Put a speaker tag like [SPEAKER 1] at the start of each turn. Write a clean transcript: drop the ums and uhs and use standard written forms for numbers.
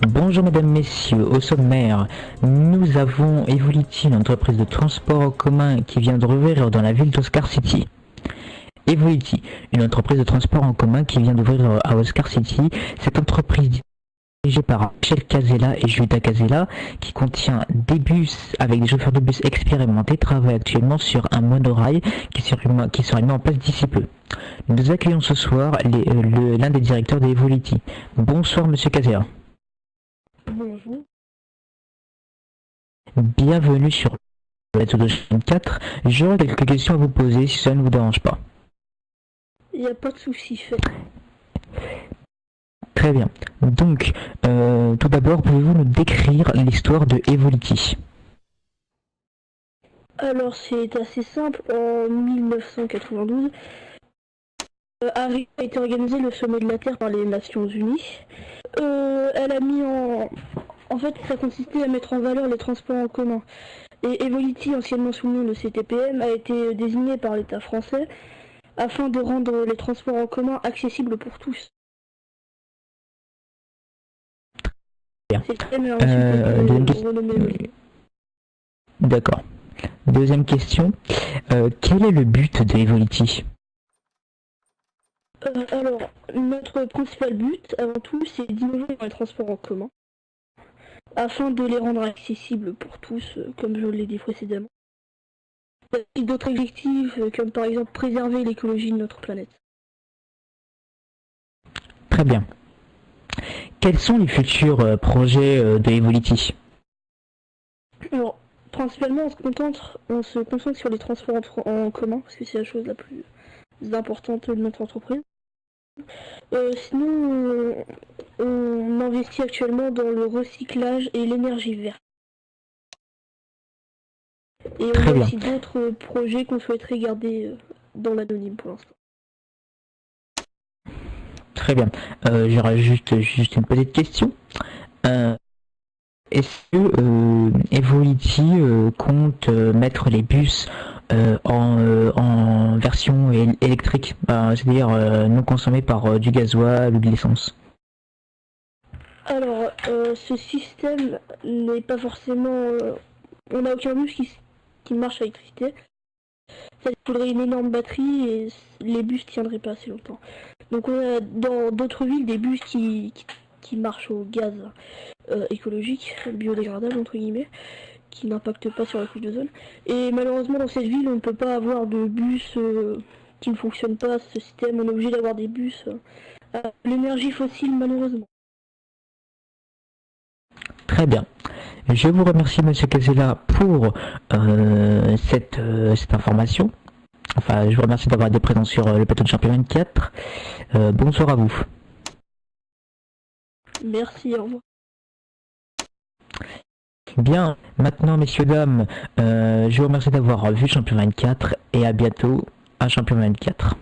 [SPEAKER 1] Bonjour mesdames, messieurs, au sommaire, nous avons Evolity, une entreprise de transport en commun qui vient de rouvrir dans la ville d'Oscar City. Evolity, une entreprise de transport en commun qui vient d'ouvrir à Oscar City. Cette entreprise dirigée par Michel Casella et Julia Casella, qui contient des bus avec des chauffeurs de bus expérimentés, travaille actuellement sur un monorail qui sera mis en place d'ici peu. Nous accueillons ce soir l'un des directeurs d'Evolity. Bonsoir monsieur Casella.
[SPEAKER 2] Bonjour.
[SPEAKER 1] Bienvenue sur la 4. J'aurais quelques questions à vous poser si ça ne vous dérange pas.
[SPEAKER 2] Il n'y a pas de souci, fait.
[SPEAKER 1] Très bien. Donc, tout d'abord, pouvez-vous nous décrire l'histoire de Evolity?
[SPEAKER 2] Alors, c'est assez simple. En 1992, a été organisé le sommet de la Terre par les Nations Unies. Elle a mis en fait, ça consistait à mettre en valeur les transports en commun. Et Evolity, anciennement sous le nom de CTPM, a été désigné par l'État français afin de rendre les transports en commun accessibles pour tous.
[SPEAKER 1] D'accord. Deuxième question. Quel est le but de Evolity?
[SPEAKER 2] Alors, notre principal but, avant tout, c'est d'innover dans les transports en commun, afin de les rendre accessibles pour tous, comme je l'ai dit précédemment. Et d'autres objectifs, comme par exemple préserver l'écologie de notre planète.
[SPEAKER 1] Très bien. Quels sont les futurs projets de Evolity?
[SPEAKER 2] Alors, principalement, on se concentre sur les transports en commun, parce que c'est la chose la plus importante de notre entreprise. Sinon, on investit actuellement dans le recyclage et l'énergie verte. Et on a aussi d'autres projets qu'on souhaiterait garder dans l'anonyme pour l'instant.
[SPEAKER 1] Très bien. J'aurais juste une petite question. Est-ce que Evolity compte mettre les bus en version électrique, c'est-à-dire non consommés par du gasoil ou de l'essence?
[SPEAKER 2] Alors, ce système n'est pas forcément... on n'a aucun bus qui marche à l'électricité. Ça faudrait une énorme batterie et les bus tiendraient pas assez longtemps. Donc on a dans d'autres villes des bus qui marchent au gaz écologique, biodégradable entre guillemets, qui n'impactent pas sur la couche d'ozone. Et malheureusement dans cette ville on ne peut pas avoir de bus qui ne fonctionnent pas ce système, on est obligé d'avoir des bus à l'énergie fossile malheureusement.
[SPEAKER 1] Très bien. Je vous remercie monsieur Casella pour cette information. Enfin, je vous remercie d'avoir été présent sur le plateau de Champion 24. Bonsoir à vous.
[SPEAKER 2] Merci, au revoir.
[SPEAKER 1] Bien, maintenant messieurs, dames, je vous remercie d'avoir vu Champion 24 et à bientôt à Champion 24.